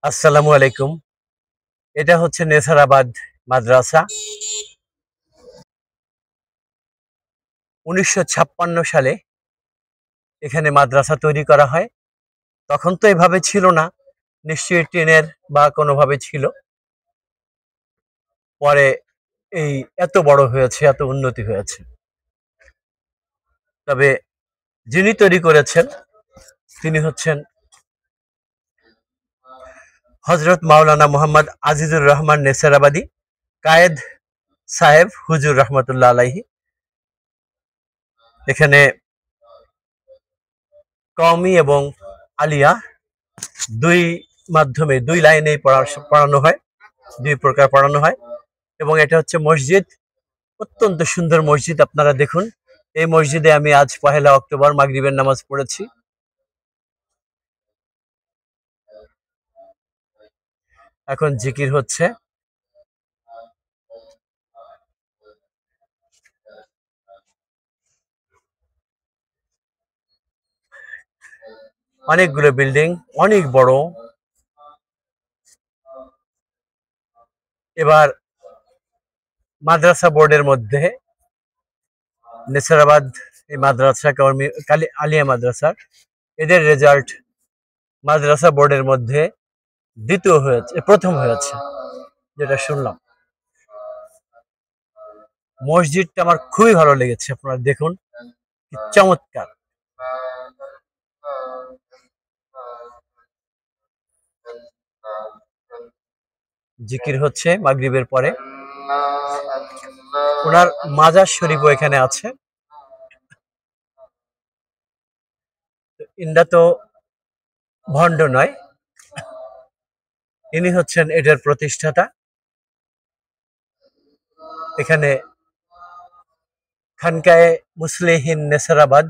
আসসালামু আলাইকুম। এটা হচ্ছে নেসারাবাদ মাদ্রাসা। ১৯৫৬ সালে এখানে মাদ্রাসা তৈরি করা হয়। তখন তো এভাবে ছিল না, নিশ্চয়ই টিনের বা কোনোভাবে ছিল। পরে এই এত বড় হয়েছে, এত উন্নতি হয়েছে। তবে যিনি তৈরি করেছেন তিনি হচ্ছেন হযরত মাওলানা মোহাম্মদ আজিজুর রহমান নেসারাবাদী কায়েদ সাহেব হুজুর রহমতুল্লাহ আলাইহি। এখানে কওমি এবং আলিয়া দুই মাধ্যমে দুই লাইনেই পড়ানো হয়, দুই প্রকার পড়ানো হয়। এবং এটা হচ্ছে মসজিদ, অত্যন্ত সুন্দর মসজিদ। আপনারা দেখুন, এই মসজিদে আমি আজ ১লা অক্টোবর মাগরিবের নামাজ পড়েছি। এখন জিকির হচ্ছে। অনেকগুলো বিল্ডিং, অনেক বড়। এবার মাদ্রাসা বোর্ডের মধ্যে নেসারাবাদ এই মাদ্রাসা কওমি আলিয়া মাদ্রাসা, এদের রেজাল্ট মাদ্রাসা বোর্ডের মধ্যে দ্বিতীয় হয়েছে, প্রথম হয়েছে যেটা শুনলাম। মসজিদটা আমার খুবই ভালো লেগেছে, আপনারা দেখুন কি চমৎকার। জিকির হচ্ছে মাগরিবের পরে। ওনার মাজার শরীফও এখানে আছে। ইন্দা তো ভণ্ড নয়, ইনি হচ্ছেন এটার প্রতিষ্ঠাতা। এখানে খানকায়ে মুসলিহিন নেসারাবাদ,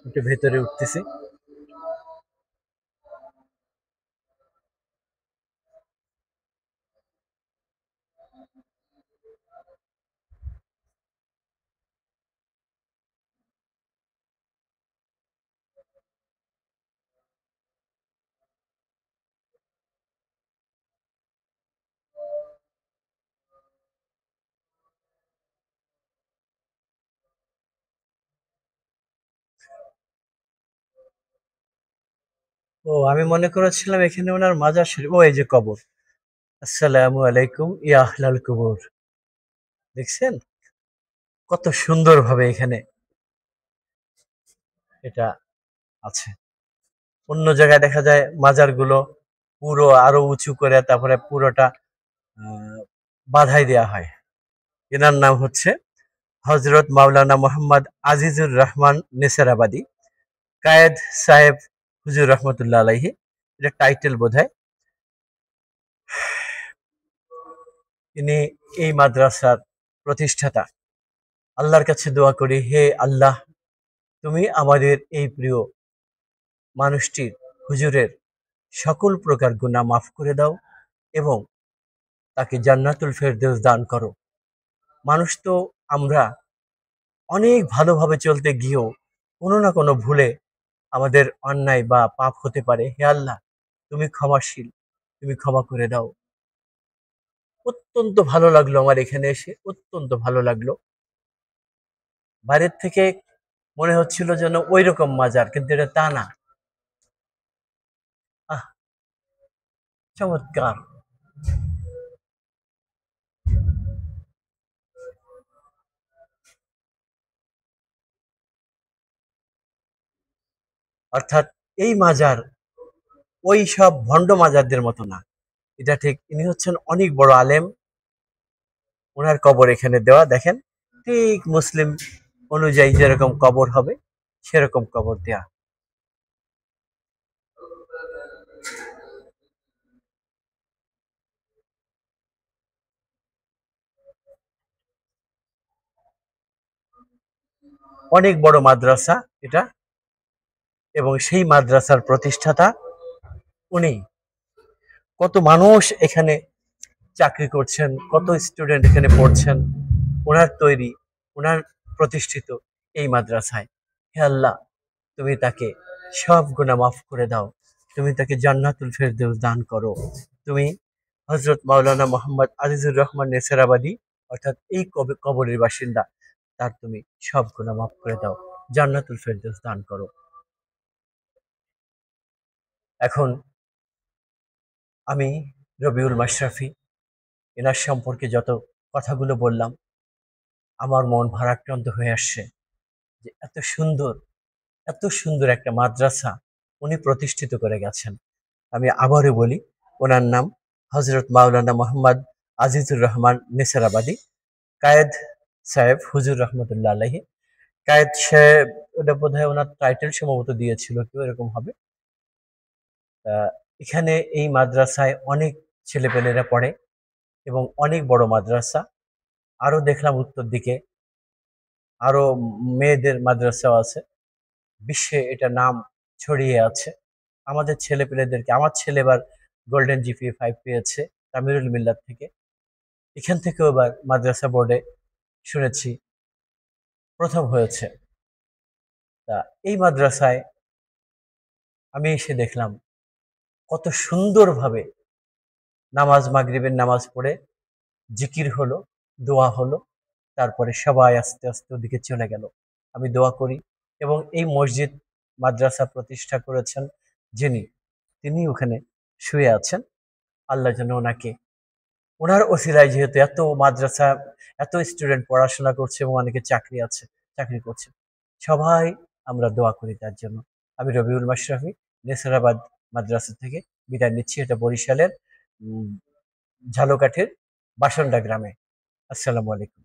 একটু ভেতরে উঠতেছি। ও, আমি মনে করেছিলাম এখানে ওনার মাজার শরীফ। ও, এই যে কবর। আসসালামু আলাইকুম ইয়া আহলাল কুবুর। দেখছেন কত সুন্দর ভাবে এখানে এটা আছে। অন্য জায়গায় দেখা যায় মাজারগুলো পুরো আরো উঁচু করে তারপরে পুরোটা আহ, বাধাই দেয়া হয়। এনার নাম হচ্ছে হযরত মাওলানা মোহাম্মদ আজিজুর রহমান নেসারাবাদী কায়েদ সাহেব হুজুর রহমতুল্লাহ আলাইহি। এটা টাইটেল বোধহয়। ইনি এই মাদ্রাসার প্রতিষ্ঠাতা। আল্লাহর কাছে দোয়া করি, হে আল্লাহ, তুমি আমাদের এই প্রিয় মানুষটির, হুজুরের সকল প্রকার গুনাহ মাফ করে দাও এবং তাকে জান্নাতুল ফেরদৌস দান করো। মানুষ তো আমরা অনেক ভালোভাবে চলতে গিয়েও কোনো না কোনো ভুলে আমাদের অন্যায় বা পাপ হতে পারে। হে আল্লাহ, তুমি ক্ষমাশীল, তুমি ক্ষমা করে দাও। অত্যন্ত ভালো লাগলো আমার এখানে এসে, অত্যন্ত ভালো লাগলো। বাইরের থেকে মনে হচ্ছিল যেন ওই রকম মাজার, কিন্তু এটা তা না। আহ, চমৎকার। অর্থাৎ এই মাজার ওই সব ভণ্ড মাজারদের মতো না। এটা ঠিক, ইনি হচ্ছেন অনেক বড় আলেম। ওনার কবর এখানে দেওয়া, দেখেন, ঠিক মুসলিম অনুযায়ী যেরকম কবর হবে সেরকম কবর দেয়া। অনেক বড় মাদ্রাসা এটা, এবং সেই মাদ্রাসার প্রতিষ্ঠাতা উনি। কত মানুষ এখানে চাকরি করছেন, কত স্টুডেন্ট এখানে পড়ছেন, ওনার তৈরি, ওনার প্রতিষ্ঠিত এই মাদ্রাসায়। হে আল্লাহ, তুমি তাকে সব গুনাহ মাফ করে দাও। তুমি তাকে জান্নাতুল ফেরদৌস দান করো। তুমি হযরত মাওলানা মোহাম্মদ আজিজুর রহমান নেসারাবাদী অর্থাৎ এই কবরের বাসিন্দা, তার তুমি সব গুনাহ মাফ করে দাও, জান্নাতুল ফেরদৌস দান করো। এখন আমি রবিউল মাশরাফি এনার সম্পর্কে যত কথাগুলো বললাম, আমার মন ভারাক্রান্ত হয়ে আসছে যে এত সুন্দর একটা মাদ্রাসা উনি প্রতিষ্ঠিত করে গেছেন। আমি আবারও বলি, ওনার নাম হযরত মাওলানা মোহাম্মদ আজিজুর রহমান নেসারাবাদী, কায়েদ সাহেব হুজুর রহমতুল্লাহ আলাইহি। কায়েদ সাহেব, ওটা বোধহয় ওনার টাইটেল সম্ভবত দিয়েছিল কেউ, এরকম হবে। আহ, এখানে এই মাদ্রাসায় অনেক ছেলেপেলেরা পড়ে এবং অনেক বড় মাদ্রাসা। আরো দেখলাম উত্তর দিকে আরো মেয়েদের মাদ্রাসাও আছে। বিশ্বে এটা নাম ছড়িয়ে আছে। আমাদের ছেলেপেলেদেরকে, আমার ছেলে এবার গোল্ডেন জিপিএ 5 পেয়েছে তামিরুল মিল্লাত থেকে। এখান থেকেও এবার মাদ্রাসা বোর্ডে শুনেছি প্রথম হয়েছে। তা এই মাদ্রাসায় আমি এসে দেখলাম কত সুন্দরভাবে নামাজ, মাগরিবের নামাজ পড়ে জিকির হলো, দোয়া হলো, তারপরে সবাই আস্তে আস্তে ওদিকে চলে গেল। আমি দোয়া করি এবং এই মসজিদ মাদ্রাসা প্রতিষ্ঠা করেছেন যিনি, তিনি ওখানে শুয়ে আছেন। আল্লাহ যেন ওনাকে, ওনার ওসিলায় যেহেতু এত মাদ্রাসা, এত স্টুডেন্ট পড়াশোনা করছে এবং অনেকে চাকরি করছে, সবাই আমরা দোয়া করি তার জন্য। আমি রবিউল মাশরাফি নেসারাবাদ মাদ্রাসা থেকে বিদায় নিচ্ছি। এটা বরিশালের ঝালকাঠির বাসন্ডা গ্রামে। আসসালামু আলাইকুম।